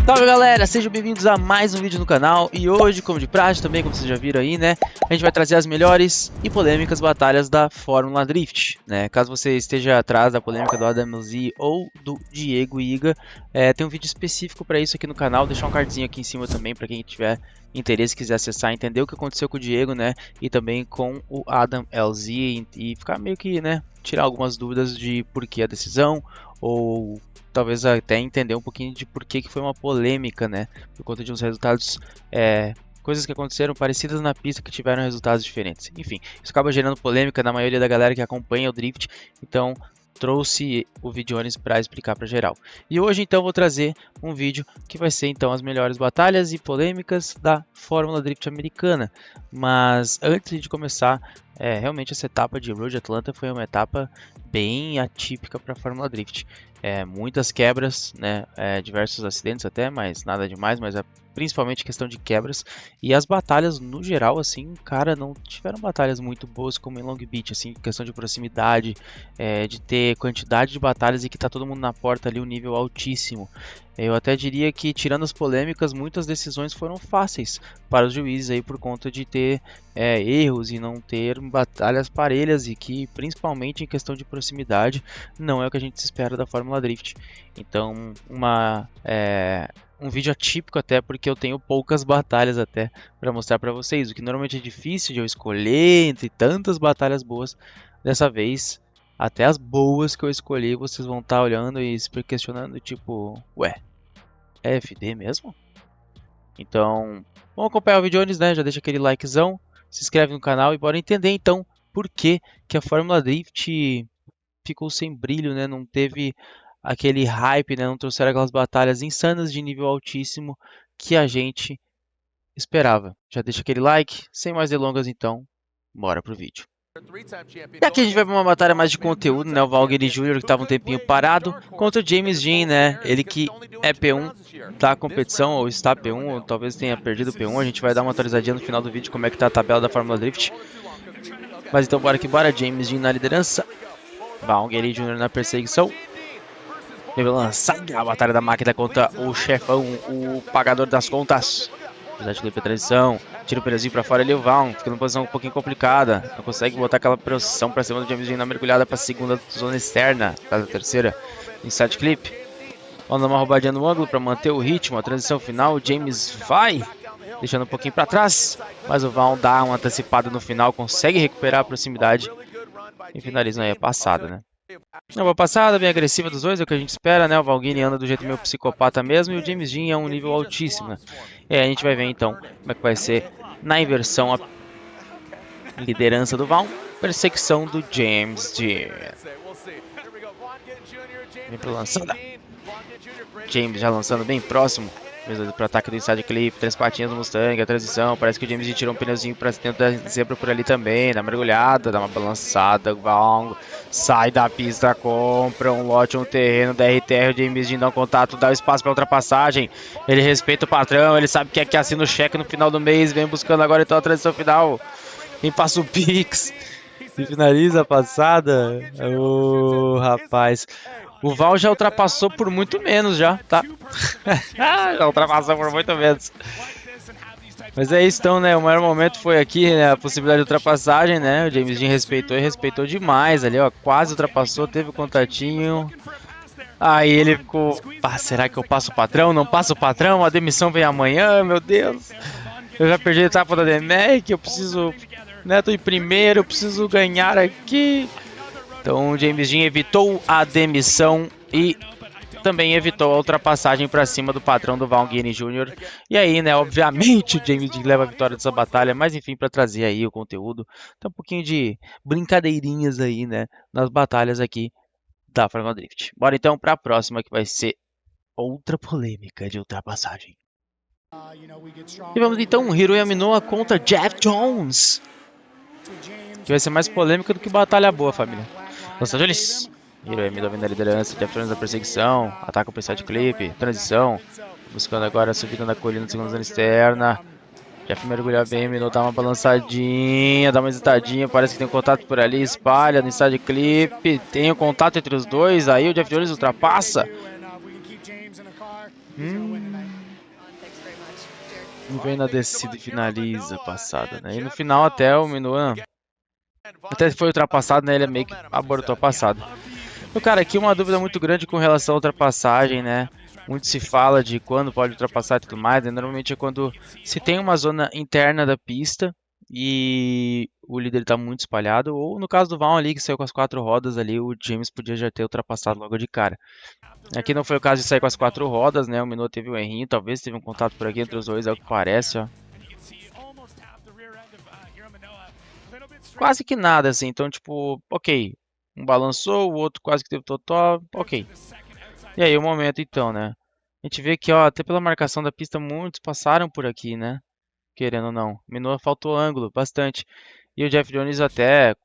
Salve galera, sejam bem-vindos a mais um vídeo no canal. E hoje, como de praxe também, como vocês já viram aí, né, a gente vai trazer as melhores e polêmicas batalhas da Fórmula Drift, né. Caso você esteja atrás da polêmica do Adam LZ ou do Diego Iga, tem um vídeo específico para isso aqui no canal. Vou deixar um cardzinho aqui em cima também para quem tiver interesse, quiser acessar, entender o que aconteceu com o Diego, né, e também com o Adam LZ e ficar meio que, né, tirar algumas dúvidas de por que a decisão, ou talvez até entender um pouquinho de por que foi uma polêmica, né? Por conta de uns resultados, coisas que aconteceram parecidas na pista que tiveram resultados diferentes. Enfim, isso acaba gerando polêmica na maioria da galera que acompanha o Drift, então trouxe o Videones para explicar para geral. E hoje então vou trazer um vídeo que vai ser então as melhores batalhas e polêmicas da Fórmula Drift americana. Mas antes de começar, realmente essa etapa de Road Atlanta foi uma etapa bem atípica para a Fórmula Drift. Muitas quebras, né, diversos acidentes até, mas nada demais, mas principalmente questão de quebras. E as batalhas no geral, assim, cara, não tiveram batalhas muito boas como em Long Beach, assim, questão de proximidade, de ter quantidade de batalhas e que tá todo mundo na porta ali, um nível altíssimo. Eu até diria que, tirando as polêmicas, muitas decisões foram fáceis para os juízes aí por conta de ter erros e não ter batalhas parelhas, e que, principalmente em questão de proximidade, não é o que a gente espera da Fórmula Drift. Então, um vídeo atípico até porque eu tenho poucas batalhas até para mostrar para vocês, o que normalmente é difícil de eu escolher entre tantas batalhas boas. Dessa vez, até as boas que eu escolhi, vocês vão estar olhando e se questionando, tipo, ué, é FD mesmo? Então, vamos acompanhar o vídeo antes, né? Já deixa aquele likezão, se inscreve no canal e bora entender então por que a Fórmula Drift ficou sem brilho, né? Não teve aquele hype, né? Não trouxeram aquelas batalhas insanas de nível altíssimo que a gente esperava. Já deixa aquele like, sem mais delongas então, bora pro vídeo. E aqui a gente vai para uma batalha mais de conteúdo, né? O Valgueri Jr., que estava um tempinho parado, contra o James Dean, né? Ele que é P1 da competição, ou está P1, ou talvez tenha perdido o P1. A gente vai dar uma atualizadinha no final do vídeo como é que tá a tabela da Fórmula Drift. Mas então bora que bora, James Dean na liderança, Valgueri Jr. na perseguição. Ele vai lançar a batalha da máquina contra o chefão, o pagador das contas. Apesar de clipe a transição, tira o pneuzinho pra fora ali, o Vaughn fica numa posição um pouquinho complicada. Não consegue botar aquela pressão pra cima do James Dean na mergulhada pra segunda zona externa, da terceira, inside clip. Vamos dar uma roubadinha no ângulo pra manter o ritmo, a transição final. O James vai deixando um pouquinho pra trás, mas o Vaughn dá uma antecipada no final, consegue recuperar a proximidade e finaliza aí a passada, né? Uma boa passada, bem agressiva dos dois, é o que a gente espera, né? O Valguini anda do jeito meio psicopata mesmo, e o James Dean é um nível altíssimo, né? E aí a gente vai ver então como é que vai ser na inversão a liderança do Vaughn, perseguição do James Dean. Vem pra lançada. James já lançando bem próximo. Para ataque do inside clip, três patinhas do Mustang, a transição, parece que o James tirou um pneuzinho para dentro da zebra por ali também, dá uma mergulhada, dá uma balançada, Vaughn sai da pista, compra um lote, um terreno da RTR, o James Dean dá um contato, dá o espaço para ultrapassagem, ele respeita o patrão, ele sabe que é que assina o cheque no final do mês, vem buscando agora então a transição final, quem passa o Pix e finaliza a passada, rapaz. O Val já ultrapassou por muito menos já, tá? Já ultrapassou por muito menos. Mas é isso então, né? O maior momento foi aqui, né? A possibilidade de ultrapassagem, né? O James Dean respeitou e respeitou demais ali, ó. Quase ultrapassou, teve o contatinho. Aí ele ficou... Ah, será que eu passo o patrão? Não passo o patrão? A demissão vem amanhã, meu Deus. Eu já perdi a etapa da DMEC, eu preciso... Né? Tô em primeiro, eu preciso ganhar aqui. Então o James Dean evitou a demissão e também evitou a ultrapassagem para cima do patrão do Valguini Jr. E aí, né, obviamente o James Dean leva a vitória dessa batalha, mas enfim, para trazer aí o conteúdo, tem um pouquinho de brincadeirinhas aí, né, nas batalhas aqui da Fórmula Drift. Bora então para a próxima, que vai ser outra polêmica de ultrapassagem. E vamos então, Hiroyama Noah contra Jeff Jones, que vai ser mais polêmica do que batalha boa, família. Los Angeles, Hiroyama domina a liderança, Jeff Jones na perseguição, ataca o side clip, transição, buscando agora a subida na colina da segunda zona externa. Jeff mergulha bem, Minot dá uma balançadinha, dá uma hesitadinha, parece que tem um contato por ali, espalha no side clip, tem um contato entre os dois, aí o Jeff Jones ultrapassa. vem na descida e finaliza a passada, né? E no final até o Minoa até foi ultrapassado, né? Ele meio que abortou a passada. Então, cara, aqui uma dúvida muito grande com relação à ultrapassagem, né? Muito se fala de quando pode ultrapassar e tudo mais, né? Normalmente é quando se tem uma zona interna da pista e o líder está muito espalhado, ou no caso do Vaughn ali, que saiu com as 4 rodas ali, o James podia já ter ultrapassado logo de cara. Aqui não foi o caso de sair com as 4 rodas, né? O Minot teve um errinho, talvez teve um contato por aqui entre os dois, é o que parece, ó. Quase que nada, assim, então, tipo, ok. Um balançou, o outro quase que teve totó, ok. E aí o momento então, né? A gente vê que, ó, até pela marcação da pista, muitos passaram por aqui, né? Querendo ou não. Minoa faltou ângulo, bastante. E o Jeff Jones até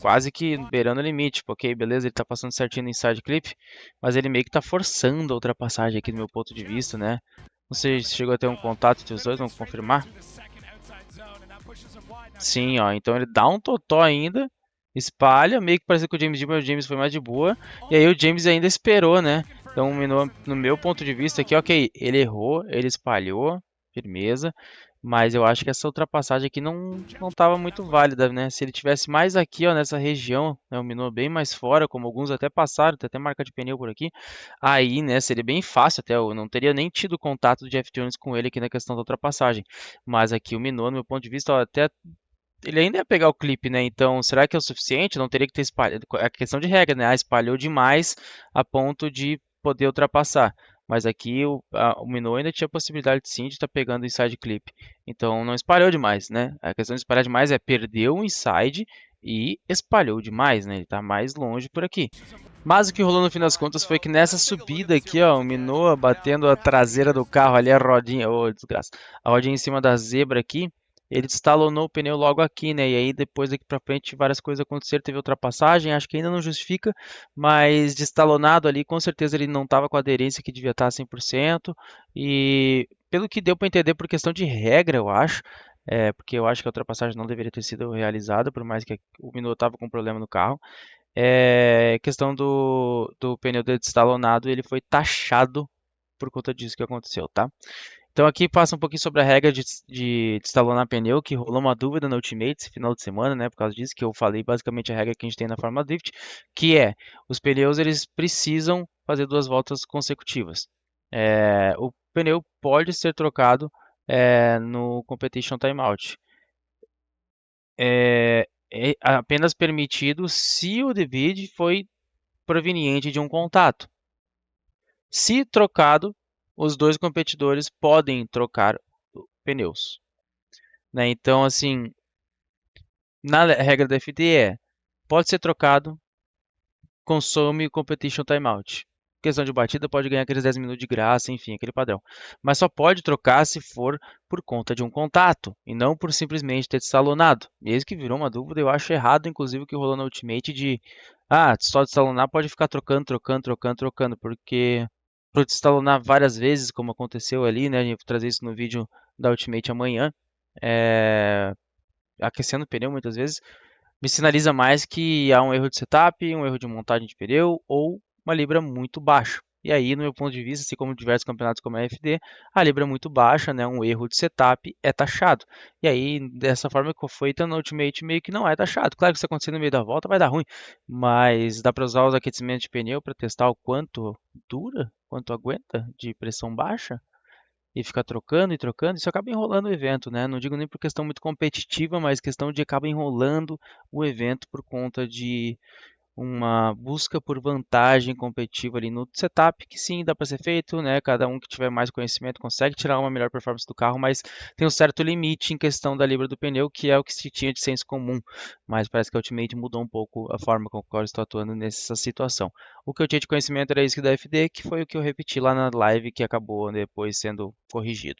quase que beirando o limite. Tipo, ok, beleza, ele tá passando certinho no inside clip, mas ele meio que tá forçando a ultrapassagem aqui do meu ponto de vista, né? Não sei se chegou a ter um contato entre os dois, vamos confirmar. Sim, ó, então ele dá um totó ainda, espalha, meio que parece que o James Dean, mas o James foi mais de boa. E aí o James ainda esperou, né? Então, no meu ponto de vista aqui, ok, ele errou, ele espalhou, firmeza. Mas eu acho que essa ultrapassagem aqui não estava muito válida, né? Se ele tivesse mais aqui, ó, nessa região, né, o Minot bem mais fora, como alguns até passaram, tem até marca de pneu por aqui, aí, né, seria bem fácil até, eu não teria nem tido contato do Jeff Jones com ele aqui na questão da ultrapassagem. Mas aqui o Minot, no meu ponto de vista, ó, até ele ainda ia pegar o clipe, né? Então, será que é o suficiente? Não teria que ter espalhado. É questão de regra, né? Ah, espalhou demais a ponto de poder ultrapassar. Mas aqui o Minot ainda tinha a possibilidade sim de estar pegando o inside clip. Então não espalhou demais, né? A questão de espalhar demais é perdeu o inside e espalhou demais, né? Ele está mais longe por aqui. Mas o que rolou no fim das contas foi que nessa subida aqui, ó, o Minot batendo a traseira do carro ali, a rodinha, ô, desgraça, a rodinha em cima da zebra aqui, ele estalonou o pneu logo aqui, né? E aí depois daqui pra frente várias coisas aconteceram, teve ultrapassagem, acho que ainda não justifica, mas de estalonado ali, com certeza ele não estava com a aderência que devia estar 100%, e pelo que deu para entender por questão de regra, eu acho, porque eu acho que a ultrapassagem não deveria ter sido realizada, por mais que o Minot estava com problema no carro. Questão do pneu dele destalonado, ele foi taxado por conta disso que aconteceu, tá? Então aqui passa um pouquinho sobre a regra de destalonar pneu, que rolou uma dúvida no Ultimate esse final de semana, né? Por causa disso que eu falei basicamente a regra que a gente tem na Fórmula Drift, que é os pneus eles precisam fazer 2 voltas consecutivas. O pneu pode ser trocado no Competition Timeout. É apenas permitido se o debit foi proveniente de um contato. Se trocado, os dois competidores podem trocar pneus, né? Então, assim, na regra da FD pode ser trocado, consome o competition timeout. Questão de batida pode ganhar aqueles 10 minutos de graça, enfim, aquele padrão. Mas só pode trocar se for por conta de um contato e não por simplesmente ter destalonado. Mesmo que virou uma dúvida, eu acho errado, inclusive, o que rolou no Ultimate de só destalonar pode ficar trocando, porque para destalonar várias vezes, como aconteceu ali, né? A gente vai trazer isso no vídeo da Ultimate amanhã, aquecendo o pneu muitas vezes, me sinaliza mais que há um erro de setup, um erro de montagem de pneu ou uma libra muito baixa. E aí, no meu ponto de vista, assim como diversos campeonatos como a FD, a libra muito baixa, né, um erro de setup é taxado. E aí, dessa forma que foi feita no Ultimate, meio que não é taxado. Claro que se acontecer no meio da volta vai dar ruim, mas dá para usar os aquecimentos de pneu para testar o quanto dura, quanto aguenta de pressão baixa e ficar trocando e trocando, isso acaba enrolando o evento, né? Não digo nem por questão muito competitiva, mas questão de acaba enrolando o evento por conta de uma busca por vantagem competitiva ali no setup, que sim, dá para ser feito, né? Cada um que tiver mais conhecimento consegue tirar uma melhor performance do carro, mas tem um certo limite em questão da libra do pneu, que é o que se tinha de senso comum. Mas parece que a Ultimate mudou um pouco a forma com a qual eu estou atuando nessa situação. O que eu tinha de conhecimento era isso da FD, que foi o que eu repeti lá na live, que acabou depois sendo corrigido.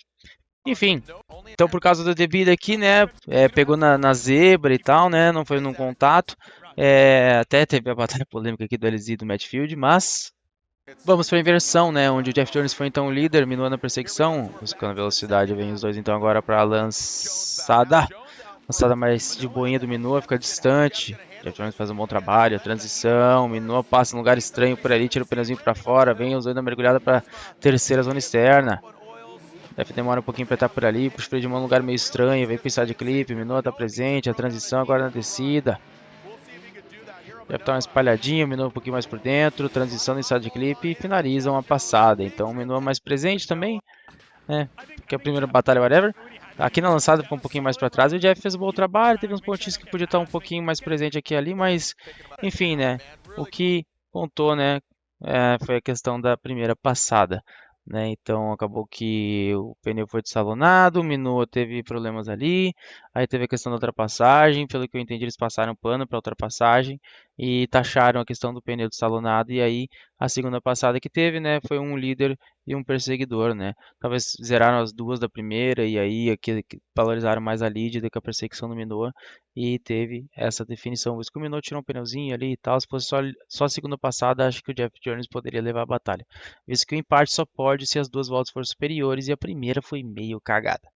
Enfim, então por causa do debido aqui, né, pegou na zebra e tal, né, não foi num contato, até teve a batalha polêmica aqui do LZ e do Matt Field, mas vamos para a inversão, né, onde o Jeff Jones foi então o líder, Minot na perseguição, buscando velocidade, vem os dois então agora para a lançada mais de boinha do Minot, fica distante, Jeff Jones faz um bom trabalho, a transição, Minot passa um lugar estranho por ali, tira o pneuzinho para fora, vem os dois na mergulhada para a terceira zona externa. Deve demora um pouquinho pra estar por ali. Puxa o freio de mão num lugar meio estranho. Vem com o side clip. Minot tá presente. A transição agora na descida. Deve estar uma espalhadinha. Minot um pouquinho mais por dentro. Transição no side clip. E finaliza uma passada. Então o Minot mais presente também, né? Porque a primeira batalha, whatever. Aqui na lançada ficou um pouquinho mais para trás. O Jeff fez um bom trabalho. Teve uns pontinhos que podia estar um pouquinho mais presente aqui e ali. Mas, enfim, né? O que contou, né? Foi a questão da primeira passada, né? Então acabou que o pneu foi dessalonado, o Minot teve problemas ali, aí teve a questão da ultrapassagem, pelo que eu entendi eles passaram pano para a ultrapassagem e taxaram a questão do pneu dessalonado, e aí a segunda passada que teve, né, foi um líder e um perseguidor, né? Talvez zeraram as duas da primeira e aí aqui valorizaram mais a lead do que a perseguição do Minot e teve essa definição. Por isso que o Minot tirou um pneuzinho ali e tal, se fosse só a segunda passada, acho que o Jeff Jones poderia levar a batalha. Visto que o empate só pode se as duas voltas forem superiores e a primeira foi meio cagada.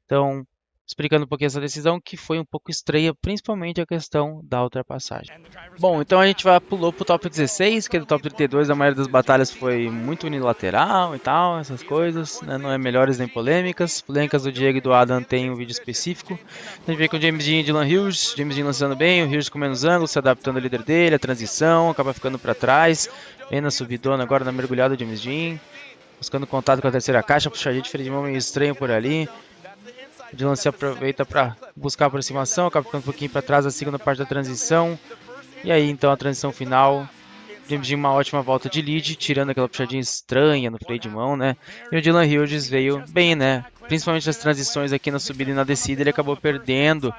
Então, explicando um pouquinho essa decisão, que foi um pouco estranha, principalmente a questão da ultrapassagem. Bom, então a gente pulou pro top 16, que do top 32 a maioria das batalhas foi muito unilateral e tal, essas coisas, né? Não é melhores nem polêmicas. Polêmicas do Diego e do Adam tem um vídeo específico. A gente vê com o James Dean e Dylan Hughes, James Dean lançando bem, o Hughes com menos ângulo, se adaptando ao líder dele, a transição, acaba ficando para trás, vem na subidona agora na mergulhada do James Dean, buscando contato com a terceira caixa, puxadinha de freio de mão meio estranho por ali. O Dylan se aproveita para buscar a aproximação, acaba ficando um pouquinho para trás da segunda parte da transição. E aí então a transição final, James Dean uma ótima volta de lead, tirando aquela puxadinha estranha no freio de mão, né? E o Dylan Hughes veio bem, né? Principalmente nas transições aqui na subida e na descida, ele acabou perdendo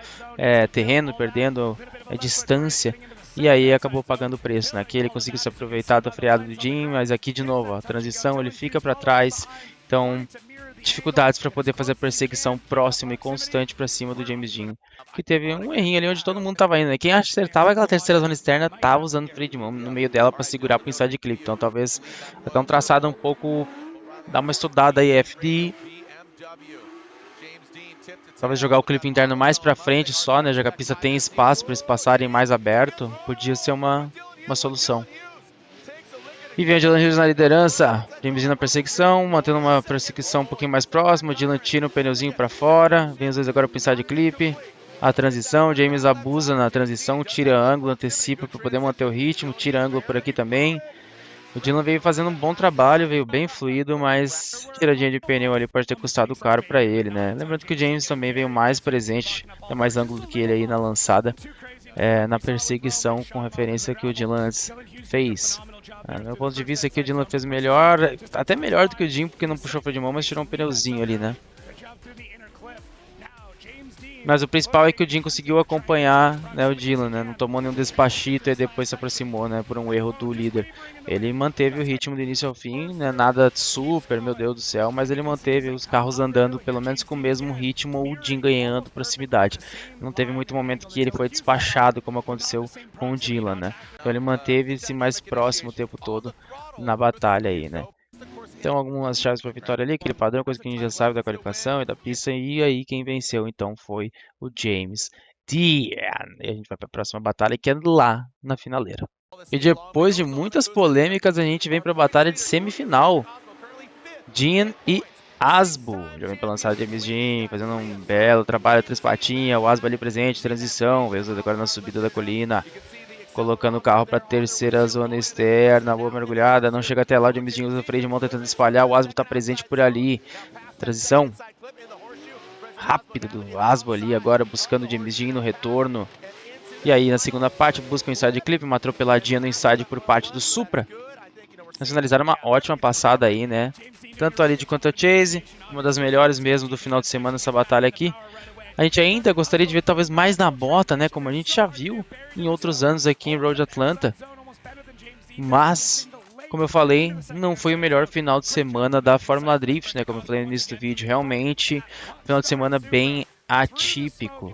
terreno, perdendo distância. E aí acabou pagando o preço, né? Aqui ele conseguiu se aproveitar da freada do Dean, mas aqui de novo, a transição ele fica para trás. Então, dificuldades para poder fazer a perseguição próxima e constante para cima do James Dean. Que teve um errinho ali onde todo mundo estava indo, né? Quem acertava aquela terceira zona externa estava usando o freio de mão no meio dela para segurar para o inside clip. Então talvez até um traçado um pouco, dar uma estudada aí, FD. Talvez jogar o clipe interno mais para frente só, né? Já que a pista tem espaço para eles passarem mais aberto, podia ser uma solução. E vem o Dylan Hughes na liderança, James Dean na perseguição, mantendo uma perseguição um pouquinho mais próxima, o Dylan tira um pneuzinho para fora, vem os dois agora para o inside clip, a transição, o James abusa na transição, tira ângulo, antecipa para poder manter o ritmo, tira ângulo por aqui também. O Dylan veio fazendo um bom trabalho, veio bem fluido, mas tiradinha de pneu ali pode ter custado caro para ele, né? Lembrando que o James também veio mais presente, tem mais ângulo do que ele aí na lançada, na perseguição, com referência que o Dylan antes fez. Do meu ponto de vista aqui o Dylan fez melhor, até melhor do que o Dean, porque não puxou freio de mão, mas tirou um pneuzinho ali, né? Mas o principal é que o Dean conseguiu acompanhar, né, o Dylan, né? Não tomou nenhum despachito e depois se aproximou, né, por um erro do líder. Ele manteve o ritmo do início ao fim, né? Nada super, meu Deus do céu, mas ele manteve os carros andando pelo menos com o mesmo ritmo, o Dean ganhando proximidade. Não teve muito momento que ele foi despachado, como aconteceu com o Dylan, né? Então ele manteve-se mais próximo o tempo todo na batalha aí, né? Então algumas chaves para vitória ali, aquele padrão, coisa que a gente já sabe da qualificação e da pista. E aí quem venceu então foi o James Dean. E a gente vai para a próxima batalha, que é lá na finaleira. E depois de muitas polêmicas, a gente vem para a batalha de semifinal. Dean e Asbo. Já vem para lançar James Dean, fazendo um belo trabalho, três patinhas. O Asbo ali presente, transição, veio agora na subida da colina. Colocando o carro para a terceira zona externa, boa mergulhada, não chega até lá, o James Dean usa o freio de mão tentando espalhar, o Asbo está presente por ali, transição rápida do Asbo ali, agora buscando o James Dean no retorno, e aí na segunda parte busca o inside clip, uma atropeladinha no inside por parte do Supra, nacionalizaram uma ótima passada aí, né, tanto a lead quanto a chase, uma das melhores mesmo do final de semana essa batalha aqui. A gente ainda gostaria de ver talvez mais na bota, né? Como a gente já viu em outros anos aqui em Road Atlanta. Mas, como eu falei, não foi o melhor final de semana da Fórmula Drift, né? Como eu falei no início do vídeo, realmente final de semana bem atípico,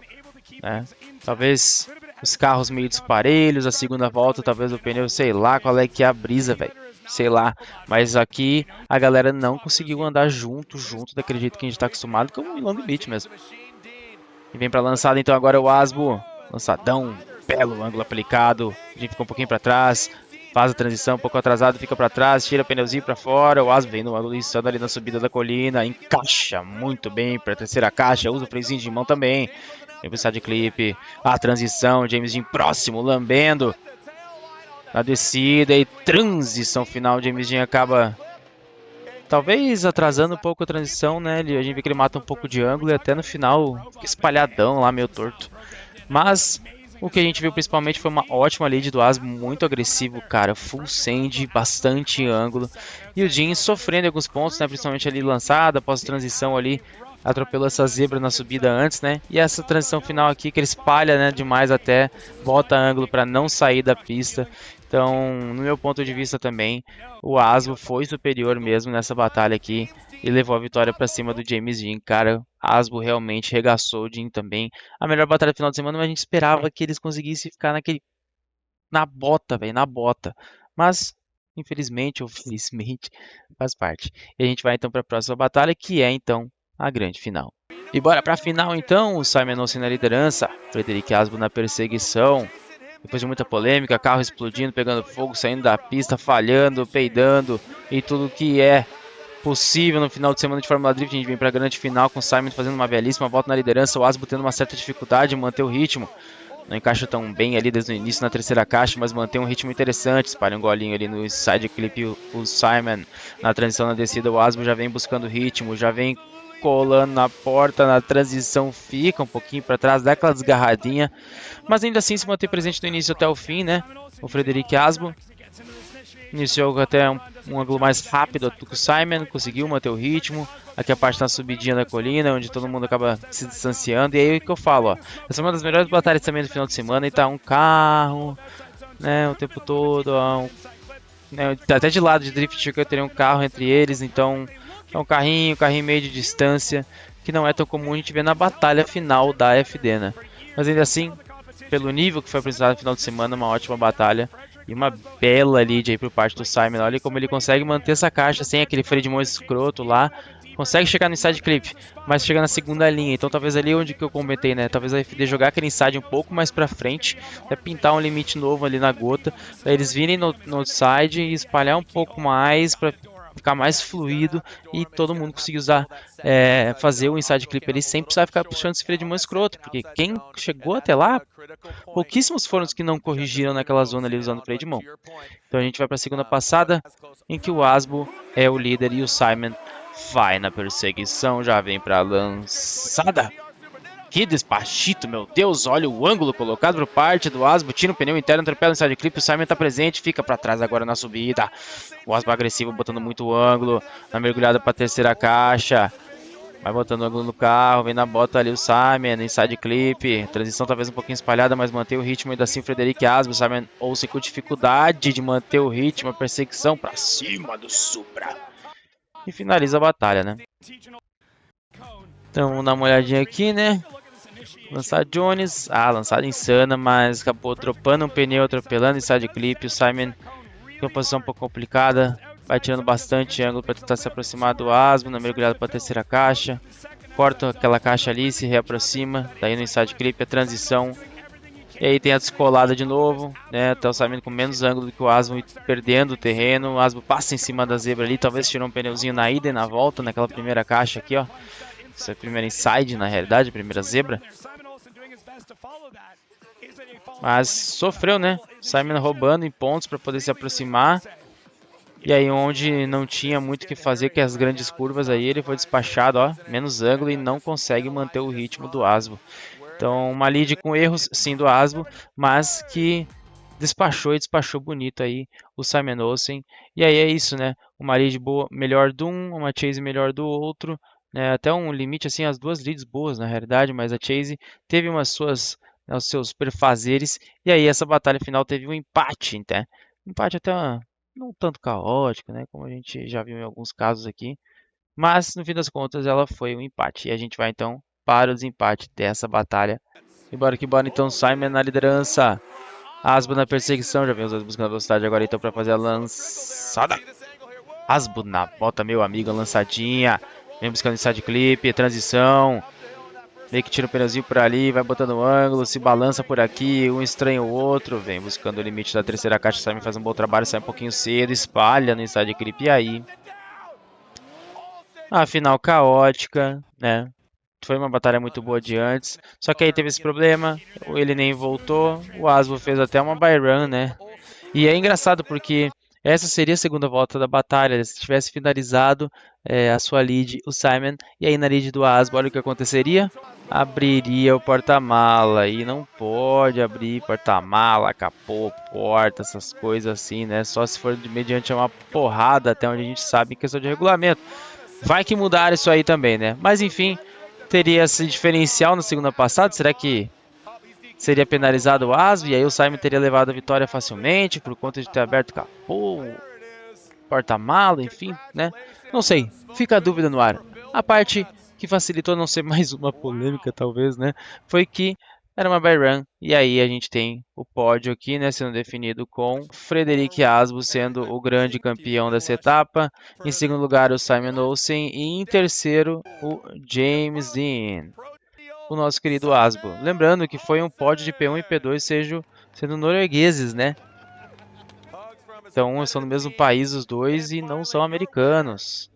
né? Talvez os carros meio disparelhos, a segunda volta, talvez o pneu, sei lá qual é que é a brisa, velho. Sei lá, mas aqui a galera não conseguiu andar junto daquele jeito que a gente está acostumado, como em Long Beach mesmo. E vem para lançada então agora o Asbo, lançadão, belo ângulo aplicado, a gente ficou um pouquinho para trás, faz a transição um pouco atrasado, fica para trás, tira o pneuzinho para fora, o Asbo vem no ângulo insano ali na subida da colina, encaixa muito bem para a terceira caixa, usa o freiozinho de mão também, vem pro side clip, a transição, James Dean próximo, lambendo, na descida e transição final, James Dean acaba talvez atrasando um pouco a transição, né, a gente vê que ele mata um pouco de ângulo e até no final fica espalhadão lá, meio torto, mas... O que a gente viu principalmente foi uma ótima lead do Asbo, muito agressivo, cara, full send, bastante ângulo. E o Jin sofrendo em alguns pontos, né, principalmente ali lançada, após a transição ali, atropelou essa zebra na subida antes, né. E essa transição final aqui que ele espalha, né, demais até, bota ângulo para não sair da pista. Então, no meu ponto de vista também, o Asbo foi superior mesmo nessa batalha aqui e levou a vitória para cima do James Dean, cara. Asbo realmente regaçou o Dean também. A melhor batalha do final de semana, mas a gente esperava que eles conseguissem ficar na bota, velho, na bota. Mas, infelizmente ou felizmente, faz parte. E a gente vai então para a próxima batalha, que é então a grande final. E bora para a final então, o Simon Olsen na liderança, Frederic Asbo na perseguição. Depois de muita polêmica, carro explodindo, pegando fogo, saindo da pista, falhando, peidando e tudo que é possível no final de semana de Fórmula Drift. A gente vem para a grande final com o Simon fazendo uma belíssima volta na liderança, o Asbo tendo uma certa dificuldade em manter o ritmo. Não encaixa tão bem ali desde o início na terceira caixa, mas mantém um ritmo interessante. Espalha um golinho ali no side clip, o Simon na transição na descida, o Asbo já vem buscando ritmo, já vem colando na porta, na transição fica um pouquinho para trás, dá aquela desgarradinha, mas ainda assim se manter presente do início até o fim, né? O Frederic Asbo iniciou até um ângulo mais rápido do que o Simon, conseguiu manter o ritmo. Aqui a parte da subidinha da colina, onde todo mundo acaba se distanciando, e aí é o que eu falo, ó. Essa é uma das melhores batalhas também do final de semana, e tá um carro, né, o tempo todo, ó, né, até de lado de drift que eu teria um carro entre eles, então é um carrinho meio de distância, que não é tão comum a gente ver na batalha final da FD, né? Mas ainda assim, pelo nível que foi apresentado no final de semana, uma ótima batalha e uma bela lead aí por parte do Simon. Olha como ele consegue manter essa caixa sem aquele freio de mão escroto lá, consegue chegar no inside clip, mas chega na segunda linha, então talvez ali onde que eu comentei, né, talvez a FD jogar aquele inside um pouco mais pra frente, até pintar um limite novo ali na gota, pra eles virem no outside e espalhar um pouco mais, pra ficar mais fluido e todo mundo conseguir usar, fazer o inside clip ali sem precisar ficar puxando esse freio de mão escroto, porque quem chegou até lá, pouquíssimos foram os que não corrigiram naquela zona ali usando o freio de mão. Então a gente vai para a segunda passada, em que o Asbo é o líder e o Simon vai na perseguição, já vem para a lançada. Que despachito, meu Deus, olha o ângulo colocado por parte do Asbo, tira o pneu interno, atropela no side clip, o Simon tá presente, fica para trás agora na subida. O Asbo agressivo, botando muito ângulo, na mergulhada para a terceira caixa. Vai botando ângulo no carro, vem na bota ali o Simon, inside clip, transição talvez um pouquinho espalhada, mas mantém o ritmo, ainda assim Frederic Asbo, Simon Olsen com dificuldade de manter o ritmo, a perseguição para cima do Supra. E finaliza a batalha, né? Então vamos dar uma olhadinha aqui, né? Lançada Jones, lançada insana, mas acabou dropando um pneu, atropelando inside clip, o Simon com uma posição um pouco complicada. Vai tirando bastante ângulo para tentar se aproximar do Asbo, na mergulhada para a terceira caixa. Corta aquela caixa ali, se reaproxima. Daí no inside clip a transição. E aí tem a descolada de novo, né? Até o Simon com menos ângulo do que o Asbo, perdendo o terreno. O Asbo passa em cima da zebra ali, talvez tirou um pneuzinho na ida e na volta, naquela primeira caixa aqui, ó. Essa é a primeira inside, na realidade, a primeira zebra. Mas sofreu, né? Simon roubando em pontos para poder se aproximar. E aí onde não tinha muito o que fazer, que as grandes curvas aí, ele foi despachado, ó, menos ângulo e não consegue manter o ritmo do Asbo. Então uma lead com erros sim do Asbo, mas que despachou e despachou bonito aí o Simon Olsen. E aí é isso, né? Uma lead boa, melhor de um, uma chase melhor do outro, né? Até um limite assim, as duas leads boas na realidade, mas a chase teve os seus perfazeres. E aí essa batalha final teve um empate, né? Empate até não tanto caótico, né, como a gente já viu em alguns casos aqui, mas no fim das contas ela foi um empate, e a gente vai então para o desempate dessa batalha. E bora que bora então, Simon na liderança, Asbo na perseguição, já vem os dois buscando velocidade agora então para fazer a lançada. Asbo na bota, meu amigo, a lançadinha, vem buscando inside clip, transição, Meio que tira o pneuzinho por ali, vai botando o ângulo, se balança por aqui, um estranha o outro, vem buscando o limite da terceira caixa, o Simon faz um bom trabalho, sai um pouquinho cedo, espalha no inside creep, e aí a final caótica, né? Foi uma batalha muito boa de antes, só que aí teve esse problema, ele nem voltou, o Asbo fez até uma buy run, né? E é engraçado porque essa seria a segunda volta da batalha, se tivesse finalizado a sua lead, o Simon, e aí na lead do Asbo, olha o que aconteceria? Abriria o porta-mala, e não pode abrir porta-mala, capô, porta, essas coisas assim, né? Só se for mediante uma porrada, até onde a gente sabe em questão de regulamento. Vai que mudaram isso aí também, né? Mas enfim, teria esse diferencial na segunda passada, será que seria penalizado o Asbo, e aí o Simon teria levado a vitória facilmente, por conta de ter aberto capô, porta-mala, enfim, né? Não sei, fica a dúvida no ar. A parte que facilitou não ser mais uma polêmica, talvez, né? Foi que era uma buy run, e aí a gente tem o pódio aqui, né, sendo definido com Frederic Asbo sendo o grande campeão dessa etapa. Em segundo lugar, o Simon Olsen, e em terceiro, o James Dean, o nosso querido Asbo. Lembrando que foi um pódio de P1 e P2 sendo noruegueses, né? Então, são do mesmo país os dois e não são americanos,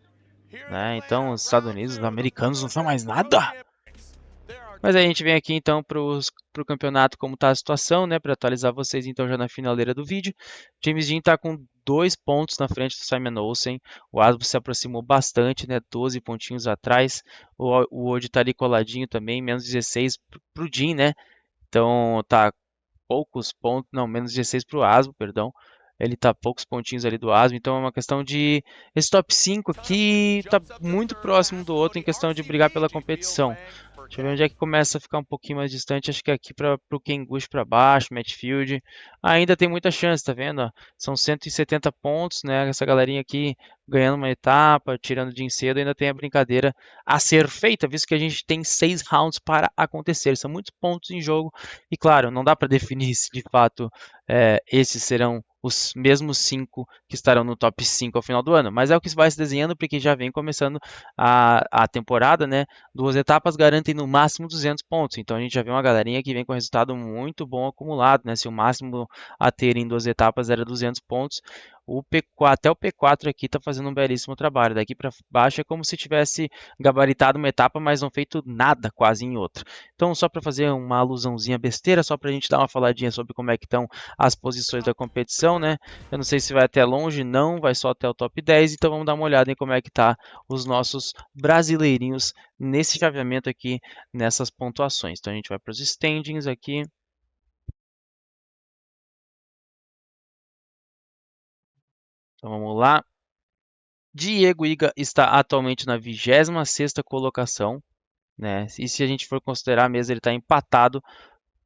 né? Então, os Estados Unidos, os americanos não são mais nada. Mas aí a gente vem aqui então para o campeonato, como está a situação, né? Para atualizar vocês então já na finaleira do vídeo. James Dean está com 2 pontos na frente do Simon Olsen. O Asbo se aproximou bastante, né? 12 pontinhos atrás. O Odd está ali coladinho também, menos 16 para o Dean, né? Então tá poucos pontos, não, menos 16 para o Asbo, perdão. Ele tá poucos pontinhos ali do Asbo, então é uma questão de... Esse top 5 aqui tá muito próximo do outro em questão de brigar pela competição. Deixa eu ver onde é que começa a ficar um pouquinho mais distante. Acho que é aqui para o Kengush para baixo, Matfield. Ainda tem muita chance, tá vendo? Ó? São 170 pontos, né? Essa galerinha aqui ganhando uma etapa, tirando de cedo, ainda tem a brincadeira a ser feita, visto que a gente tem 6 rounds para acontecer. São muitos pontos em jogo e, claro, não dá para definir se de fato esses serão os mesmos 5 que estarão no top 5 ao final do ano. Mas é o que vai se desenhando, porque já vem começando a temporada, né? 2 etapas garantem no máximo 200 pontos. Então a gente já vê uma galerinha que vem com resultado muito bom acumulado, né? Se o máximo a ter em 2 etapas era 200 pontos, até o P4 aqui está fazendo um belíssimo trabalho. Daqui para baixo é como se tivesse gabaritado uma etapa, mas não feito nada quase em outra. Então, só para fazer uma alusãozinha besteira, só para a gente dar uma faladinha sobre como é que estão as posições da competição, né? Eu não sei se vai até longe, não, vai só até o top 10, então vamos dar uma olhada em como é que tá os nossos brasileirinhos nesse chaveamento aqui, nessas pontuações. Então a gente vai para os standings aqui. Então vamos lá. Diego Iga está atualmente na 26ª colocação, né? E se a gente for considerar mesmo, ele está empatado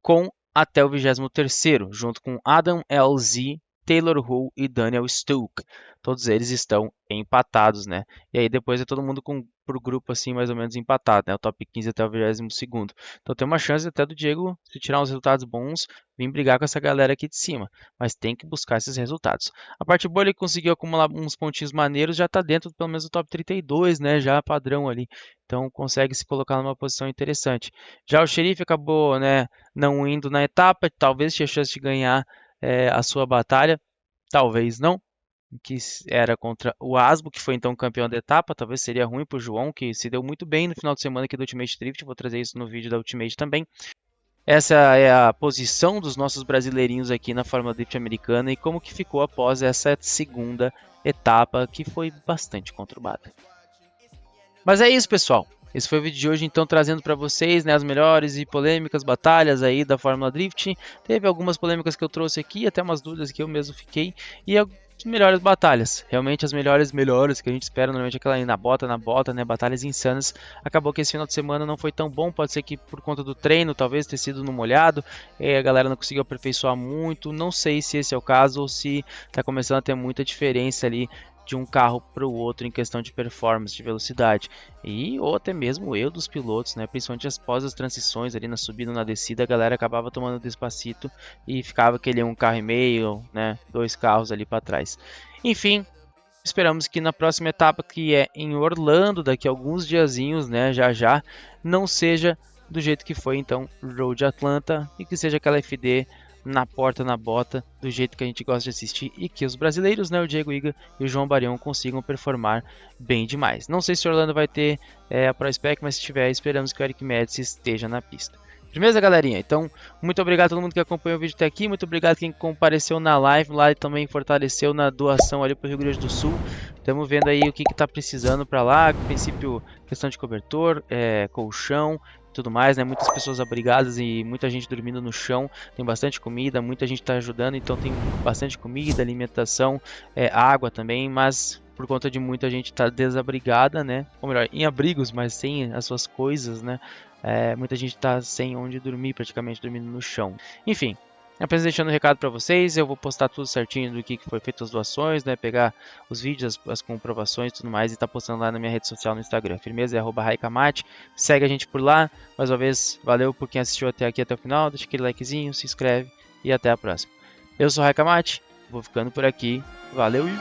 com até o 23º, junto com Adam LZ, Taylor Hull e Daniel Stoke. Todos eles estão empatados, né? E aí depois é todo mundo por grupo assim, mais ou menos empatado, né? O top 15 até o 22º. Então tem uma chance até do Diego, se tirar uns resultados bons, vir brigar com essa galera aqui de cima. Mas tem que buscar esses resultados. A parte boa, ele conseguiu acumular uns pontinhos maneiros, já está dentro pelo menos do top 32, né? Já padrão ali. Então consegue se colocar numa posição interessante. Já o Xerife acabou, né, não indo na etapa, talvez tinha chance de ganhar a sua batalha, talvez não, que era contra o Asbo, que foi então campeão da etapa. Talvez seria ruim para o João, que se deu muito bem no final de semana aqui do Ultimate Drift. Vou trazer isso no vídeo da Ultimate também. Essa é a posição dos nossos brasileirinhos aqui na Fórmula Drift americana e como que ficou após essa segunda etapa, que foi bastante conturbada. Mas é isso, pessoal. Esse foi o vídeo de hoje, então, trazendo para vocês, né, as melhores e polêmicas batalhas aí da Fórmula Drift. Teve algumas polêmicas que eu trouxe aqui, até umas dúvidas que eu mesmo fiquei, e as melhores batalhas. Realmente as melhores que a gente espera, normalmente aquela aí na bota, né, batalhas insanas. Acabou que esse final de semana não foi tão bom, pode ser que por conta do treino, talvez ter sido no molhado, a galera não conseguiu aperfeiçoar muito. Não sei se esse é o caso ou se está começando a ter muita diferença ali de um carro para o outro em questão de performance, de velocidade, ou até mesmo o erro dos pilotos, né? Principalmente após as transições ali na subida, na descida, a galera acabava tomando despacito e ficava aquele 1,5 carro, né? 2 carros ali para trás. Enfim, esperamos que na próxima etapa, que é em Orlando, daqui a alguns diazinhos, né? Já não seja do jeito que foi então Road Atlanta, e que seja aquela FD na porta, na bota, do jeito que a gente gosta de assistir, e que os brasileiros, né, o Diego Iga e o João Barião, consigam performar bem demais. Não sei se o Orlando vai ter a Pro Spec, mas se tiver, esperamos que o Eric Médici esteja na pista. Firmeza, galerinha? Então, muito obrigado a todo mundo que acompanhou o vídeo até aqui, muito obrigado a quem compareceu na live lá e também fortaleceu na doação ali para o Rio Grande do Sul. Estamos vendo aí o que está precisando para lá, a princípio questão de cobertor, colchão, tudo mais, né? Muitas pessoas abrigadas e muita gente dormindo no chão, tem bastante comida, muita gente está ajudando, então tem bastante comida, alimentação, água também, mas por conta de muita gente estar desabrigada, né? Ou melhor, em abrigos, mas sem as suas coisas, né? Muita gente está sem onde dormir, praticamente dormindo no chão. Enfim, apenas deixando um recado para vocês, eu vou postar tudo certinho do que foi feito as doações, né? Pegar os vídeos, as comprovações e tudo mais e tá postando lá na minha rede social no Instagram. Firmeza, é @raikamate. Segue a gente por lá. Mais uma vez, valeu por quem assistiu até aqui, até o final. Deixa aquele likezinho, se inscreve e até a próxima. Eu sou o Raikamate, vou ficando por aqui. Valeu e...